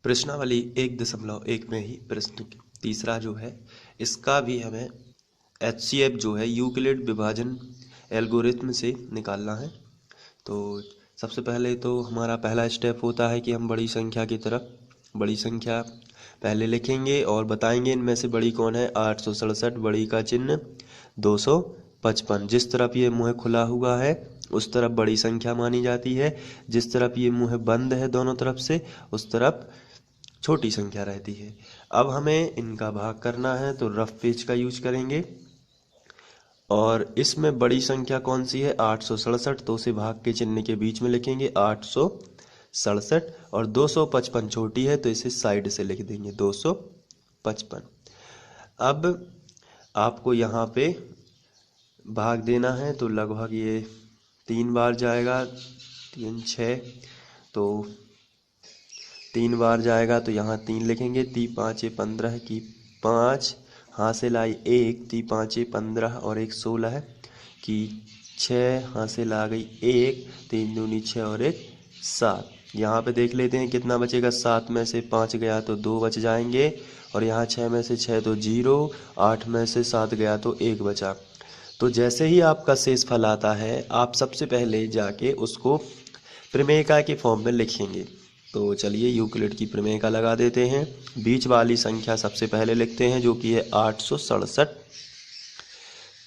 प्रश्नावली 1.1 में ही प्रश्न तीसरा जो है इसका भी हमें HCF जो है यूक्लिड विभाजन एल्गोरिथम से निकालना है। तो सबसे पहले तो हमारा पहला स्टेप होता है कि हम बड़ी संख्या की तरफ बड़ी संख्या पहले लिखेंगे और बताएंगे इनमें से बड़ी कौन है। 867 बड़ी का चिन्ह 255। जिस तरफ ये मुँह खुला हुआ है उस तरफ बड़ी संख्या मानी जाती है, जिस तरफ ये मुँह बंद है दोनों तरफ से उस तरफ छोटी संख्या रहती है। अब हमें इनका भाग करना है तो रफ पेज का यूज करेंगे और इसमें बड़ी संख्या कौन सी है 867, तो उसे भाग के चिन्ह के बीच में लिखेंगे 867 और 255 छोटी है तो इसे साइड से लिख देंगे 255। अब आपको यहाँ पे भाग देना है तो लगभग ये 3 बार जाएगा, 3 6 तो 3 बार जाएगा तो यहाँ 3 लिखेंगे। 3 5 15 की 5 हासिल आई 1, 3 5 15 और 1 16 की 6 हासिल आ गई 1, 3 दूनी 6 और 1 7। यहाँ पे देख लेते हैं कितना बचेगा। 7 में से 5 गया तो 2 बच जाएंगे और यहाँ 6 में से 6 तो 0, 8 में से 7 गया तो 1 बचा। तो जैसे ही आपका शेष फल आता है आप सबसे पहले जाके उसको प्रमेयिका के फॉर्म में लिखेंगे। तो चलिए यूक्लिड की प्रमेयिका लगा देते हैं। बीच वाली संख्या सबसे पहले लिखते हैं जो कि है 867।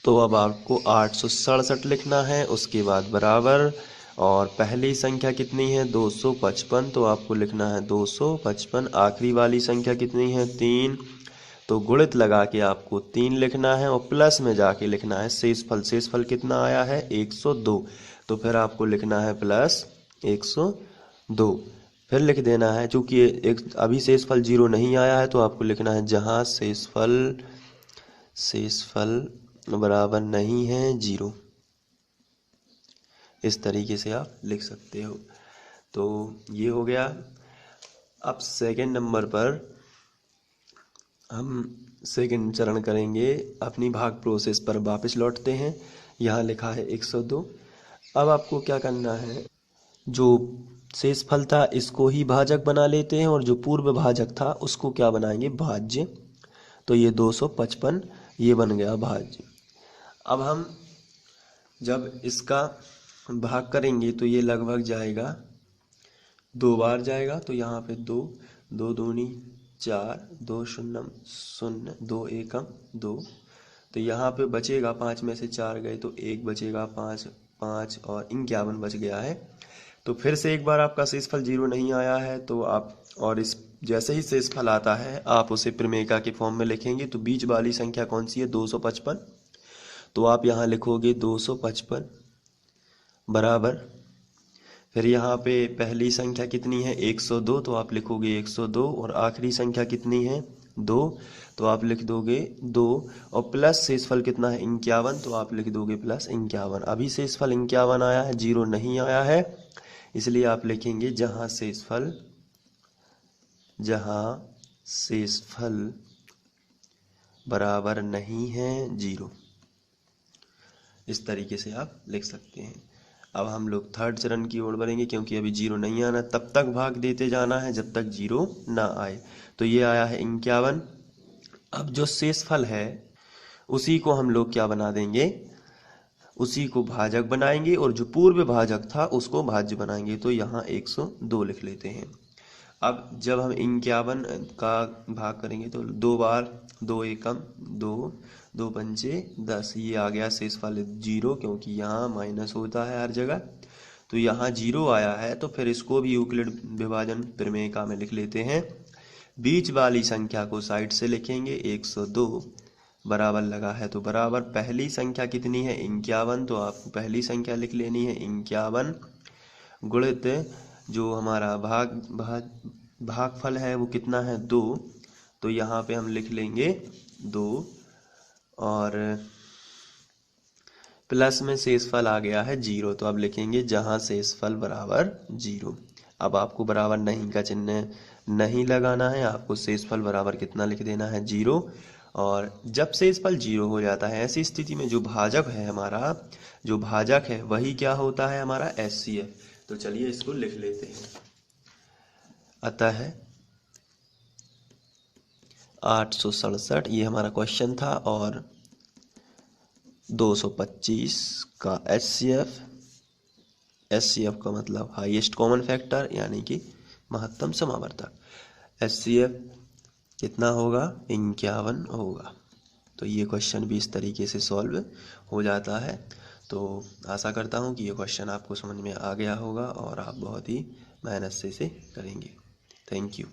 तो अब आपको 867 लिखना है, उसके बाद बराबर और पहली संख्या कितनी है 255 तो आपको लिखना है 255। आखिरी वाली संख्या कितनी है 3 तो गुणित लगा के आपको 3 लिखना है और प्लस में जाके लिखना है शेषफल। शेषफल कितना आया है 102 तो फिर आपको लिखना है प्लस 102। फिर लिख देना है चूंकि एक अभी शेषफल 0 नहीं आया है तो आपको लिखना है जहाँ शेषफल बराबर नहीं है 0। इस तरीके से आप लिख सकते हो। तो ये हो गया। अब सेकंड नंबर पर हम सेकंड चरण करेंगे। अपनी भाग प्रोसेस पर वापस लौटते हैं। यहाँ लिखा है 102। अब आपको क्या करना है, जो शेषफल था इसको ही भाजक बना लेते हैं और जो पूर्व भाजक था उसको क्या बनाएंगे भाज्य। तो ये 255 ये बन गया भाज्य। अब हम जब इसका भाग करेंगे तो ये लगभग जाएगा 2 बार जाएगा। तो यहाँ पे 2 2 दूनी 4, 2 शून्यम 0, 2 एकम 2। तो यहाँ पे बचेगा 5 में से 4 गए तो 1 बचेगा, 5 5 और 51 बच गया है। तो फिर से एक बार आपका शेषफल 0 नहीं आया है तो आप और इस जैसे ही शेषफल आता है आप उसे प्रमेयिका के फॉर्म में लिखेंगे। तो बीच वाली संख्या कौन सी है 255 तो आप यहाँ लिखोगे 255 बराबर। फिर यहाँ पे पहली संख्या कितनी है 102 तो आप लिखोगे 102 और आखिरी संख्या कितनी है 2 तो आप लिख दोगे 2 और प्लस शेषफल कितना है 51 तो आप लिख दोगे प्लस 51। अभी शेषफल 51 आया है 0 नहीं आया है इसलिए आप लिखेंगे जहाँ शेषफल बराबर नहीं है 0। इस तरीके से आप लिख सकते हैं। अब हम लोग थर्ड चरण की ओर बढ़ेंगे क्योंकि अभी 0 नहीं आना, तब तक भाग देते जाना है जब तक 0 ना आए। तो ये आया है 51। अब जो शेषफल है उसी को हम लोग क्या बना देंगे, उसी को भाजक बनाएंगे और जो पूर्व भाजक था उसको भाज्य बनाएंगे। तो यहाँ 102 लिख लेते हैं। अब जब हम 51 का भाग करेंगे तो 2 बार 2 एकम 2 2 पंचे 10 ये आ गया शेषफल 0 क्योंकि यहाँ माइनस होता है हर जगह। तो यहाँ 0 आया है तो फिर इसको भी यूक्लिड विभाजन प्रमेयिका में लिख लेते हैं। बीच वाली संख्या को साइड से लिखेंगे 102 बराबर लगा है तो बराबर पहली संख्या कितनी है 51 तो आपको पहली संख्या लिख लेनी है 51 गुणित जो हमारा भागफल है वो कितना है 2 तो यहाँ पे हम लिख लेंगे 2 और प्लस में शेषफल आ गया है 0 तो अब लिखेंगे जहाँ शेषफल बराबर 0। अब आपको बराबर नहीं का चिन्ह नहीं लगाना है, आपको शेषफल बराबर कितना लिख देना है 0। और जब शेषफल 0 हो जाता है ऐसी स्थिति में जो भाजक है हमारा, जो भाजक है वही क्या होता है हमारा HCF। तो चलिए इसको लिख लेते हैं। अतः 867 ये हमारा क्वेश्चन था। और 225 का एचसीएफ का मतलब हाईएस्ट कॉमन फैक्टर यानी कि महत्तम समावर्तक। एचसीएफ कितना होगा? 51 होगा। तो ये क्वेश्चन भी इस तरीके से सॉल्व हो जाता है। तो आशा करता हूँ कि ये क्वेश्चन आपको समझ में आ गया होगा और आप बहुत ही मेहनत से इसे करेंगे। Thank you.